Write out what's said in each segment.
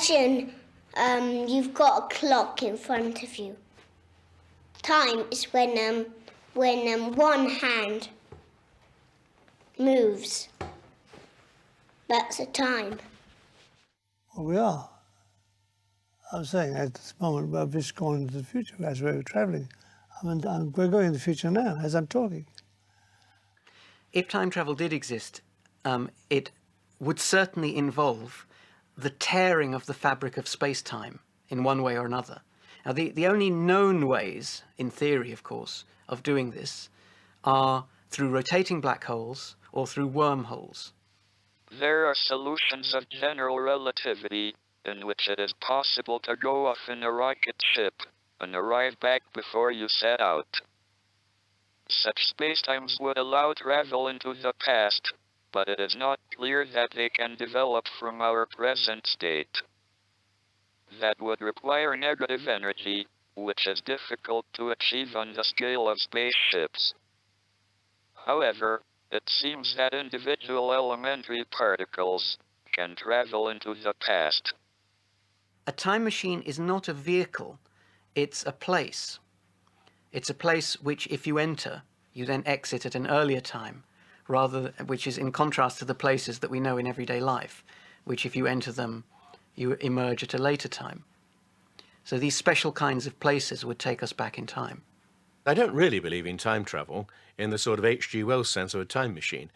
imagine you've got a clock in front of you. Time is when one hand moves. That's a time. Well, we are. I was saying at this moment we're just going into the future as we're travelling. We're going in the future now as I'm talking. If time travel did exist, it would certainly involve the tearing of the fabric of space-time in one way or another. Now, the only known ways, in theory, of course, of doing this are through rotating black holes or through wormholes. There are solutions of general relativity in which it is possible to go off in a rocket ship and arrive back before you set out. Such spacetimes would allow travel into the past, but it is not clear that they can develop from our present state. That would require negative energy, which is difficult to achieve on the scale of spaceships. However, it seems that individual elementary particles can travel into the past. A time machine is not a vehicle, it's a place. It's a place which, if you enter, you then exit at an earlier time, which is in contrast to the places that we know in everyday life, which if you enter them, you emerge at a later time. So these special kinds of places would take us back in time. I don't really believe in time travel in the sort of H.G. Wells sense of a time machine.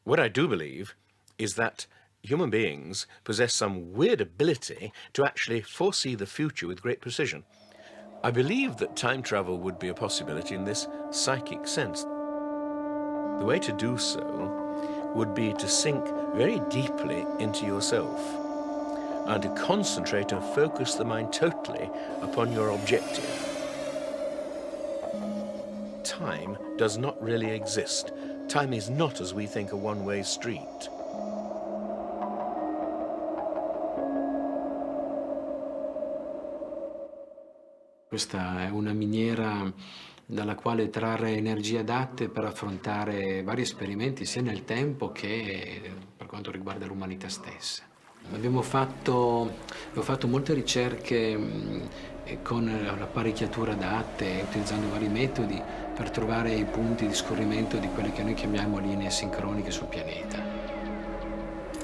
What I do believe is that human beings possess some weird ability to actually foresee the future with great precision. I believe that time travel would be a possibility in this psychic sense. The way to do so would be to sink very deeply into yourself and to concentrate and focus the mind totally upon your objective. Time does not really exist. Time is not, as we think, a one-way street. Questa è una miniera dalla quale trarre energie adatte per affrontare vari esperimenti sia nel tempo che per quanto riguarda l'umanità stessa. Abbiamo fatto molte ricerche con l'apparecchiatura adatte, utilizzando vari metodi per trovare i punti di scorrimento di quelle che noi chiamiamo linee sincroniche sul pianeta.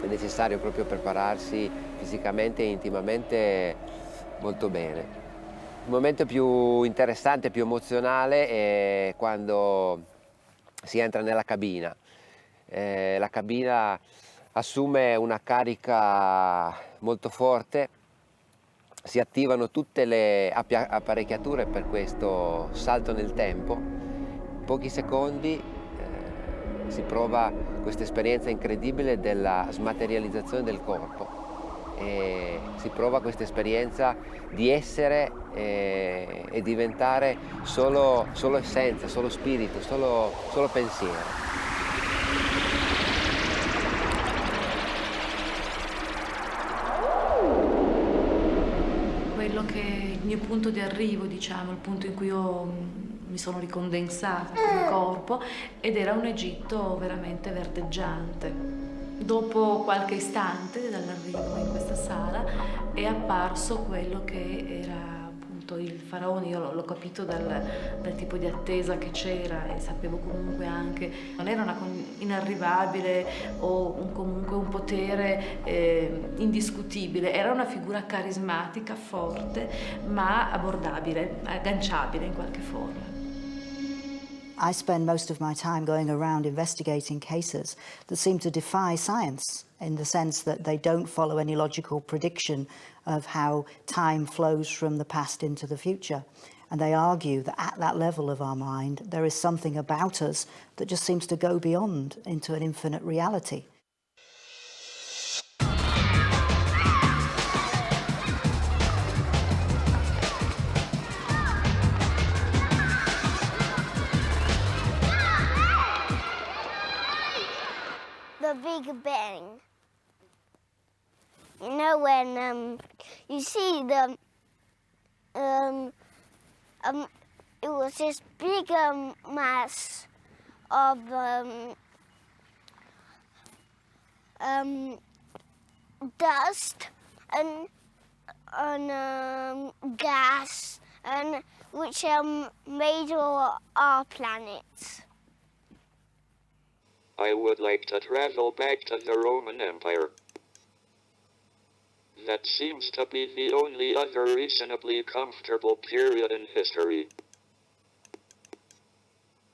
È necessario proprio prepararsi fisicamente e intimamente molto bene. Il momento più interessante, più emozionale è quando si entra nella cabina. La cabina assume una carica molto forte, si attivano tutte le apparecchiature per questo salto nel tempo. In pochi secondi si prova questa esperienza incredibile della smaterializzazione del corpo. E si prova questa esperienza di essere e diventare solo essenza, solo spirito, solo pensiero. Quello che è il mio punto di arrivo, diciamo, il punto in cui io mi sono ricondensata come corpo, ed era un Egitto veramente verdeggiante. Dopo qualche istante dall'arrivo in questa sala è apparso quello che era appunto il faraone. Io l'ho capito dal tipo di attesa che c'era, e sapevo comunque anche non era una inarrivabile o comunque un potere indiscutibile, era una figura carismatica, forte, ma abbordabile, agganciabile in qualche forma. I spend most of my time going around investigating cases that seem to defy science in the sense that they don't follow any logical prediction of how time flows from the past into the future. And they argue that at that level of our mind, there is something about us that just seems to go beyond into an infinite reality. The Big Bang. You know, when you see it was this big mass of dust, and on gas, and which made all our planets. I would like to travel back to the Roman Empire. That seems to be the only other reasonably comfortable period in history.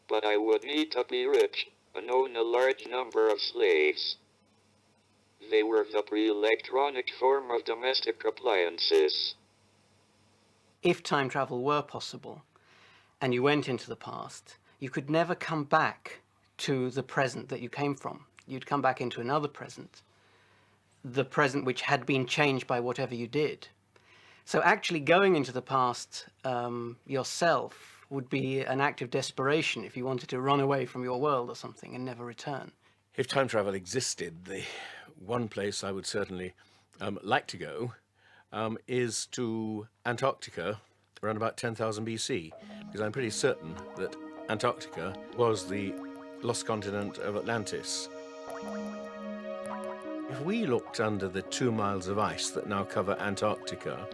But I would need to be rich and own a large number of slaves. They were the pre-electronic form of domestic appliances. If time travel were possible, and you went into the past, you could never come back to the present that you came from. You'd come back into another present, the present which had been changed by whatever you did. So actually going into the past yourself would be an act of desperation if you wanted to run away from your world or something and never return. If time travel existed, the one place I would certainly like to go is to Antarctica around about 10,000 BC, because I'm pretty certain that Antarctica was the lost continent of Atlantis. If we looked under the 2 miles of ice that now cover Antarctica,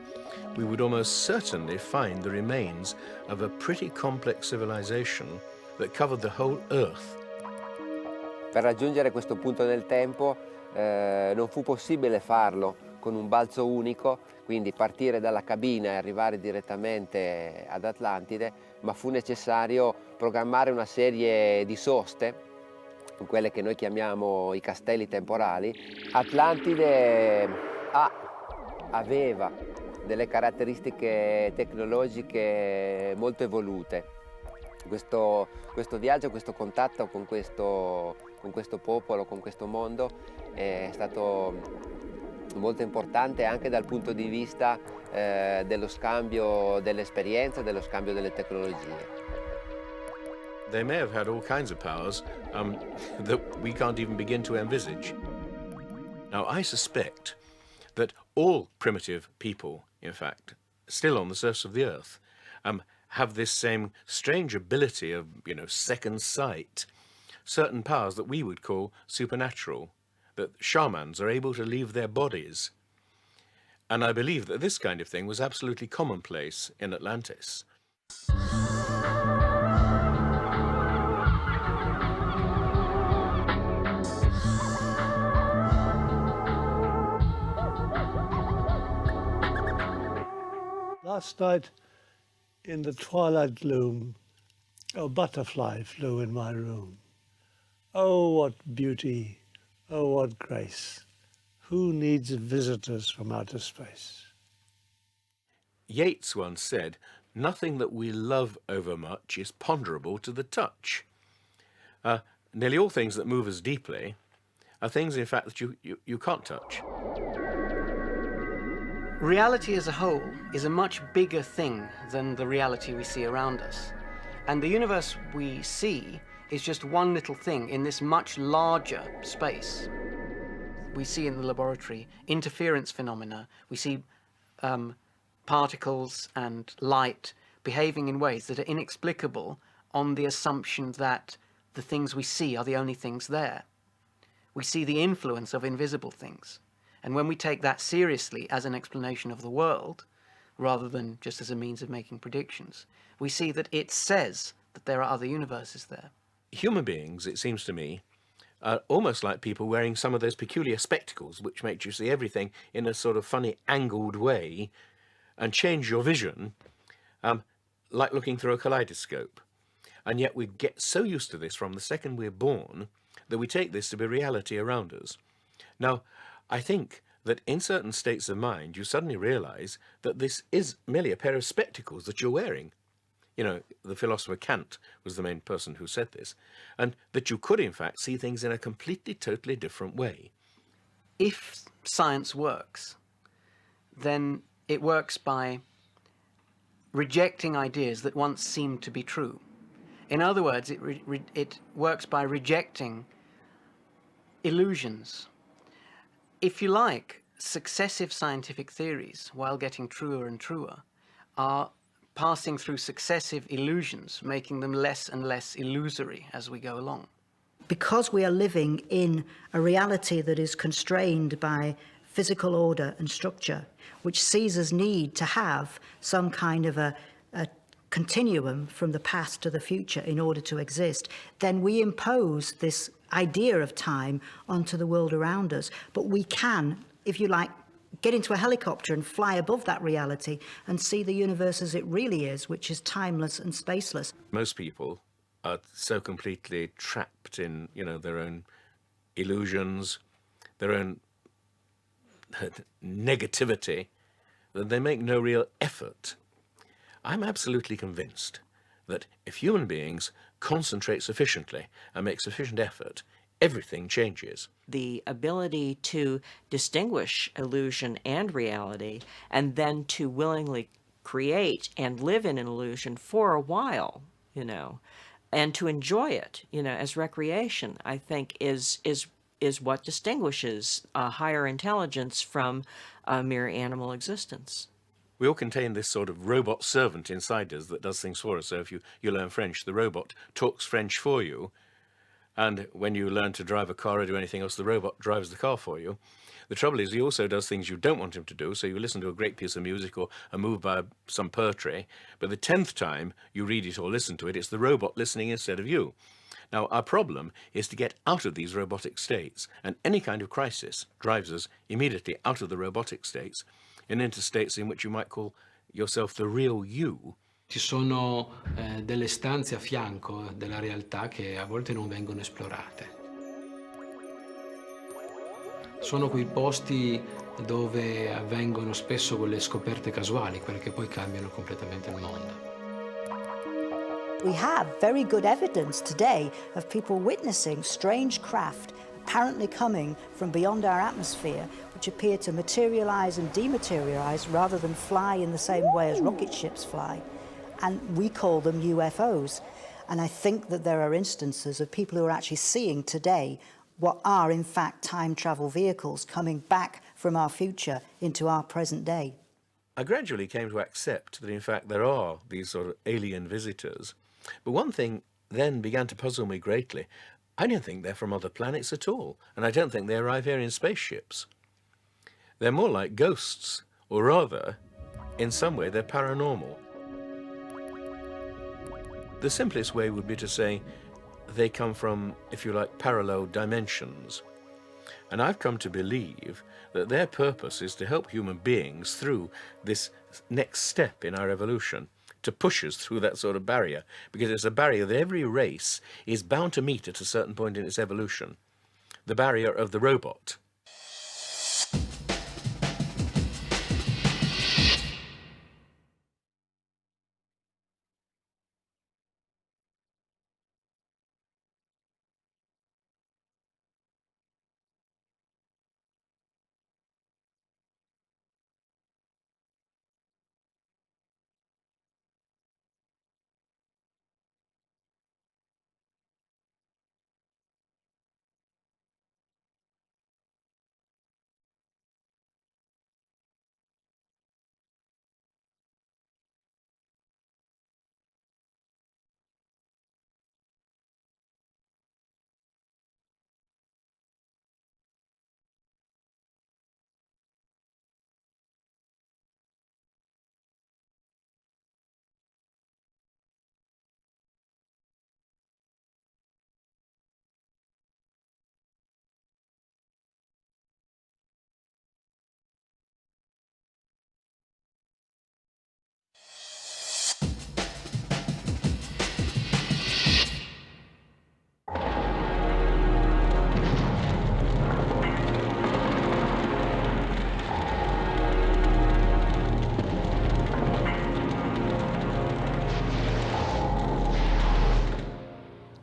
we would almost certainly find the remains of a pretty complex civilization that covered the whole Earth. Per raggiungere questo punto nel tempo non fu possibile farlo con un balzo unico, quindi partire dalla cabina e arrivare direttamente ad Atlantide, ma fu necessario programmare una serie di soste, quelle che noi chiamiamo i castelli temporali. Atlantide aveva delle caratteristiche tecnologiche molto evolute. Questo viaggio, questo contatto con questo popolo, con questo mondo è stato molto importante anche dal punto di vista dello scambio dell'esperienza, dello scambio delle tecnologie. They may have had all kinds of powers that we can't even begin to envisage. Now, I suspect that all primitive people, in fact, still on the surface of the Earth, have this same strange ability of, second sight, certain powers that we would call supernatural, that shamans are able to leave their bodies. And I believe that this kind of thing was absolutely commonplace in Atlantis. Last night, in the twilight gloom, a butterfly flew in my room. Oh, what beauty, oh, what grace. Who needs visitors from outer space? Yeats once said, "Nothing that we love overmuch is ponderable to the touch." Nearly all things that move us deeply are things, in fact, that you can't touch. Reality as a whole is a much bigger thing than the reality we see around us. And the universe we see is just one little thing in this much larger space. We see in the laboratory interference phenomena. We see particles and light behaving in ways that are inexplicable on the assumption that the things we see are the only things there. We see the influence of invisible things. And when we take that seriously as an explanation of the world, rather than just as a means of making predictions, we see that it says that there are other universes there. Human beings, it seems to me, are almost like people wearing some of those peculiar spectacles which make you see everything in a sort of funny angled way and change your vision, like looking through a kaleidoscope. And yet we get so used to this from the second we're born that we take this to be reality around us. Now, I think that in certain states of mind, you suddenly realize that this is merely a pair of spectacles that you're wearing. The philosopher Kant was the main person who said this, and that you could, in fact, see things in a completely, totally different way. If science works, then it works by rejecting ideas that once seemed to be true. In other words, it works by rejecting illusions. If you like, successive scientific theories, while getting truer and truer, are passing through successive illusions, making them less and less illusory as we go along. Because we are living in a reality that is constrained by physical order and structure, which sees us need to have some kind of a continuum from the past to the future in order to exist, then we impose this idea of time onto the world around us. But we can, if you like, get into a helicopter and fly above that reality and see the universe as it really is, which is timeless and spaceless. Most people are so completely trapped in, their own illusions, their own negativity, that they make no real effort. I'm absolutely convinced that if human beings concentrate sufficiently and make sufficient effort, everything changes. The ability to distinguish illusion and reality, and then to willingly create and live in an illusion for a while, and to enjoy it, as recreation, I think is what distinguishes a higher intelligence from a mere animal existence. We all contain this sort of robot servant inside us that does things for us. So if you learn French, the robot talks French for you. And when you learn to drive a car or do anything else, the robot drives the car for you. The trouble is he also does things you don't want him to do. So you listen to a great piece of music or are moved by some poetry. But the 10th time you read it or listen to it, it's the robot listening instead of you. Now, our problem is to get out of these robotic states. And any kind of crisis drives us immediately out of the robotic states and into states in which you might call yourself the real you. Ci sono delle stanze a fianco della realtà che a volte non vengono esplorate. Sono quei posti dove avvengono spesso quelle scoperte casuali, quelle che poi cambiano completamente il mondo. We have very good evidence today of people witnessing strange craft apparently coming from beyond our atmosphere, which appear to materialize and dematerialize rather than fly in the same way as rocket ships fly. And we call them UFOs. And I think that there are instances of people who are actually seeing today what are in fact time travel vehicles coming back from our future into our present day. I gradually came to accept that in fact there are these sort of alien visitors. But one thing then began to puzzle me greatly. I don't think they're from other planets at all, and I don't think they arrive here in spaceships. They're more like ghosts, or rather, in some way they're paranormal. The simplest way would be to say they come from, if you like, parallel dimensions. And I've come to believe that their purpose is to help human beings through this next step in our evolution, to push us through that sort of barrier, because it's a barrier that every race is bound to meet at a certain point in its evolution. The barrier of the robot.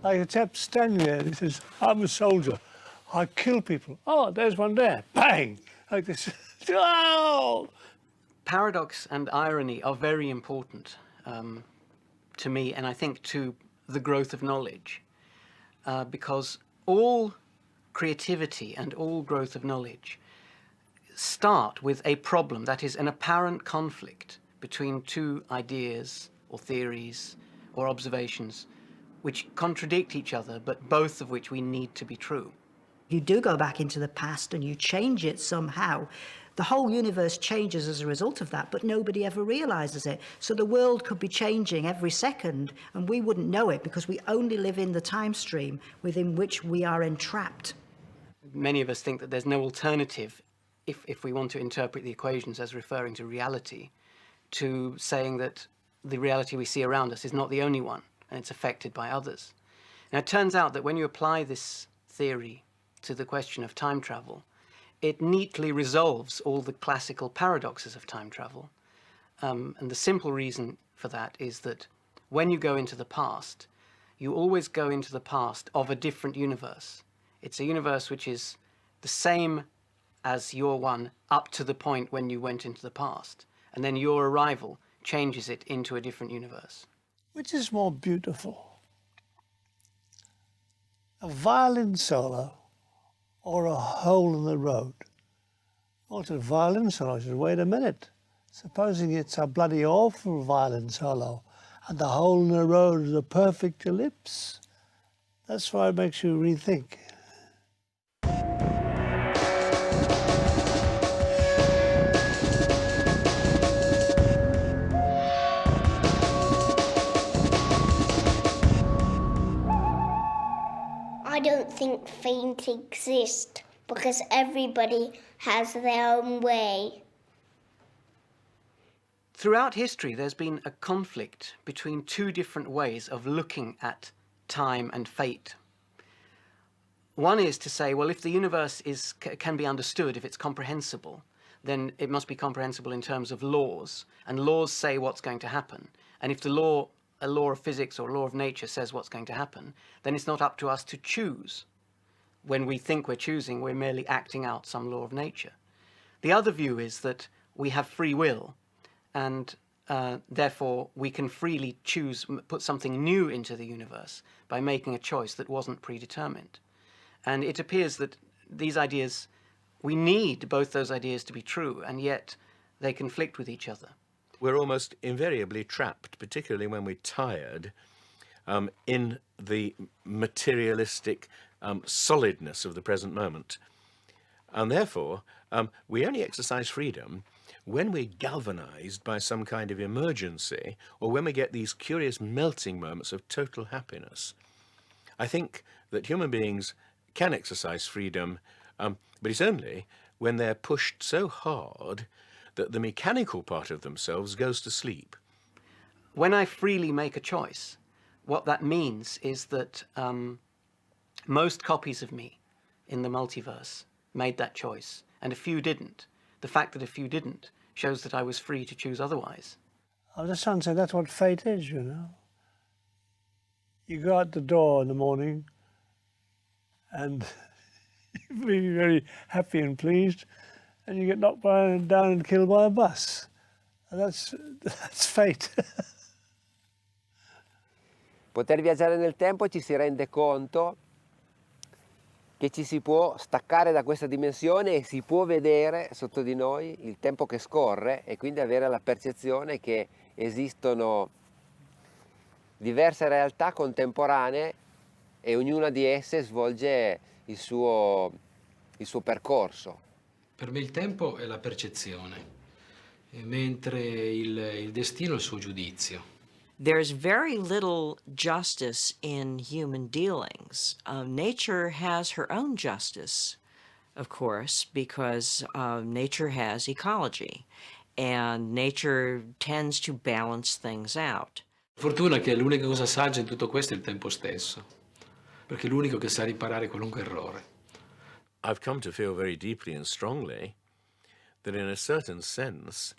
Like a chap standing there and he says, I'm a soldier, I kill people. Oh, there's one there, bang, like this. Oh! Paradox and irony are very important to me, and I think to the growth of knowledge, because all creativity and all growth of knowledge start with a problem that is an apparent conflict between two ideas or theories or observations which contradict each other, but both of which we need to be true. You do go back into the past and you change it somehow. The whole universe changes as a result of that, but nobody ever realizes it. So the world could be changing every second and we wouldn't know it because we only live in the time stream within which we are entrapped. Many of us think that there's no alternative, if we want to interpret the equations as referring to reality, to saying that the reality we see around us is not the only one and it's affected by others. Now, it turns out that when you apply this theory to the question of time travel, it neatly resolves all the classical paradoxes of time travel. And the simple reason for that is that when you go into the past, you always go into the past of a different universe. It's a universe which is the same as your one up to the point when you went into the past. And then your arrival changes it into a different universe. Which is more beautiful? A violin solo or a hole in the road? Well, it's a violin solo. I said, wait a minute. Supposing it's a bloody awful violin solo and the hole in the road is a perfect ellipse. That's why it makes you rethink. I don't think fate exists because everybody has their own way. Throughout history, there's been a conflict between two different ways of looking at time and fate. One is to say, well, if the universe can be understood, if it's comprehensible, then it must be comprehensible in terms of laws, and laws say what's going to happen. And if a law of physics or a law of nature says what's going to happen, then it's not up to us to choose. When we think we're choosing, we're merely acting out some law of nature. The other view is that we have free will, and therefore we can freely choose, put something new into the universe by making a choice that wasn't predetermined. And it appears that these ideas, we need both those ideas to be true, and yet they conflict with each other. We're almost invariably trapped, particularly when we're tired, in the materialistic solidness of the present moment. And therefore, we only exercise freedom when we're galvanized by some kind of emergency, or when we get these curious melting moments of total happiness. I think that human beings can exercise freedom, but it's only when they're pushed so hard that the mechanical part of themselves goes to sleep. When I freely make a choice, what that means is that most copies of me in the multiverse made that choice, and a few didn't. The fact that a few didn't shows that I was free to choose otherwise. I was just trying to say that's what fate is, you know. You go out the door in the morning and you're really very happy and pleased, and you get knocked down and killed by a bus. And that's fate. Poter viaggiare nel tempo ci si rende conto che ci si può staccare da questa dimensione e si può vedere sotto di noi il tempo che scorre e quindi avere la percezione che esistono diverse realtà contemporanee e ognuna di esse svolge il suo percorso. Per me il tempo è la percezione, mentre il destino è il suo giudizio. There's very little justice in human dealings. Nature has her own justice, of course, because nature has ecology, and nature tends to balance things out. Fortuna che l'unica cosa saggia in tutto questo è il tempo stesso, perché è l'unico che sa riparare qualunque errore. I've come to feel very deeply and strongly that in a certain sense,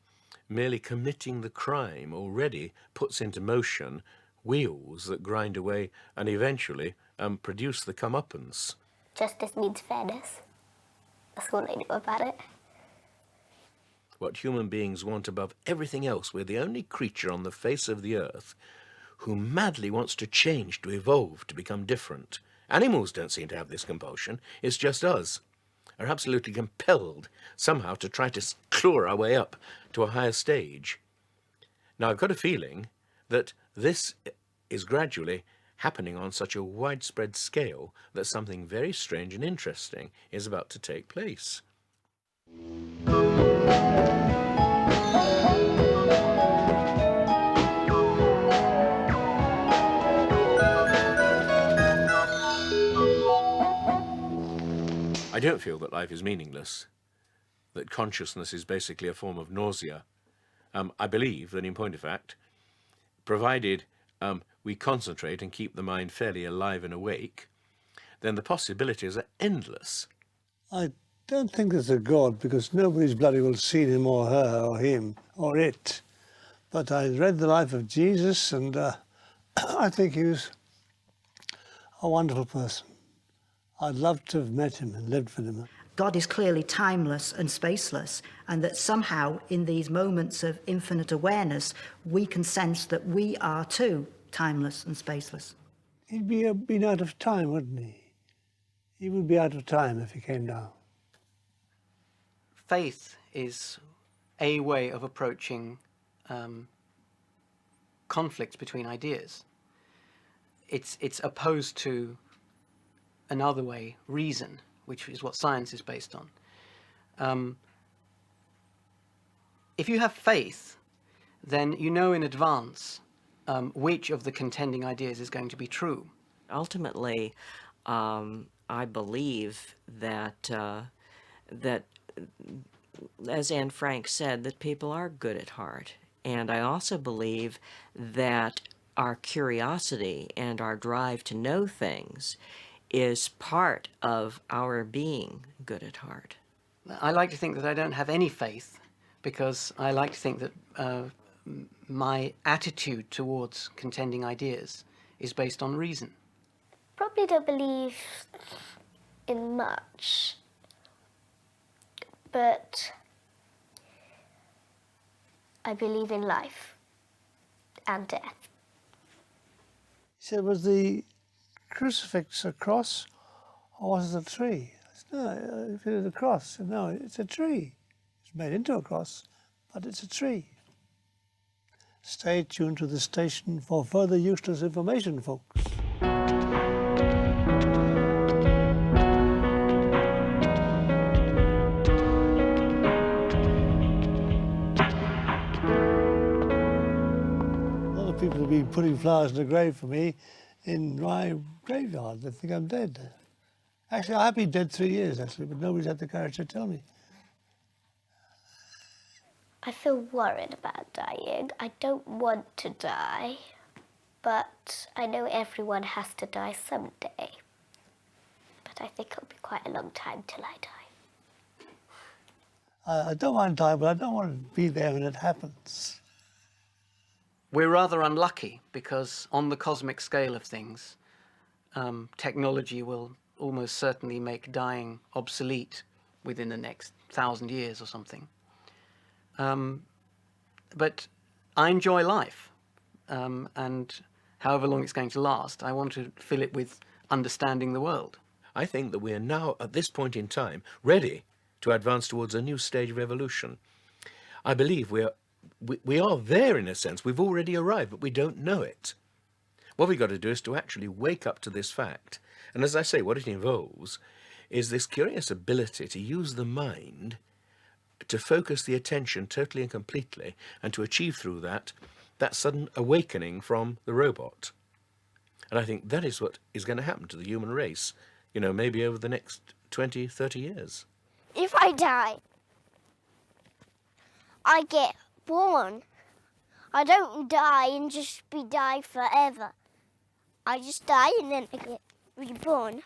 merely committing the crime already puts into motion wheels that grind away and eventually produce the comeuppance. Justice needs fairness. That's all I know about it. What human beings want above everything else, we're the only creature on the face of the earth who madly wants to change, to evolve, to become different. Animals don't seem to have this compulsion. It's just us. Are absolutely compelled somehow to try to claw our way up to a higher stage. Now, I've got a feeling that this is gradually happening on such a widespread scale that something very strange and interesting is about to take place. I don't feel that life is meaningless, that consciousness is basically a form of nausea. I believe that, in point of fact, provided we concentrate and keep the mind fairly alive and awake, then the possibilities are endless. I don't think there's a God, because nobody's bloody well seen him or her or him or it. But I read the life of Jesus, and I think he was a wonderful person. I'd love to have met him and lived with him. God is clearly timeless and spaceless, and that somehow in these moments of infinite awareness, we can sense that we are too timeless and spaceless. He'd been out of time, wouldn't he? He would be out of time if he came down. Faith is a way of approaching conflicts between ideas. It's opposed to another way, reason, which is what science is based on. If you have faith, then you know in advance which of the contending ideas is going to be true. Ultimately, I believe that that, as Anne Frank said, that people are good at heart. And I also believe that our curiosity and our drive to know things is part of our being good at heart. I like to think that I don't have any faith, because I like to think that my attitude towards contending ideas is based on reason. Probably don't believe in much, but I believe in life and death. He said, was the crucifix a cross, or was it a tree? I said, no, if it was a cross, no, it's a tree. It's made into a cross, but it's a tree. Stay tuned to the station for further useless information, folks. A lot of people have been putting flowers in the grave for me in my graveyard. They think I'm dead. Actually, I have been dead 3 years, actually, but nobody's had the courage to tell me. I feel worried about dying. I don't want to die, but I know everyone has to die someday. But I think it'll be quite a long time till I die. I don't mind dying, but I don't want to be there when it happens. We're rather unlucky because on the cosmic scale of things, technology will almost certainly make dying obsolete within the next 1,000 years or something. But I enjoy life, and however long it's going to last, I want to fill it with understanding the world. I think that we are now, at this point in time, ready to advance towards a new stage of evolution. I believe we are there in a sense. We've already arrived, but we don't know it. What we've got to do is to actually wake up to this fact. And as I say, what it involves is this curious ability to use the mind to focus the attention totally and completely, and to achieve through that sudden awakening from the robot. And I think that is what is going to happen to the human race, you know, maybe over the next 20, 30 years. If I die, I get born. I don't die and just die forever. I just die and then I get reborn.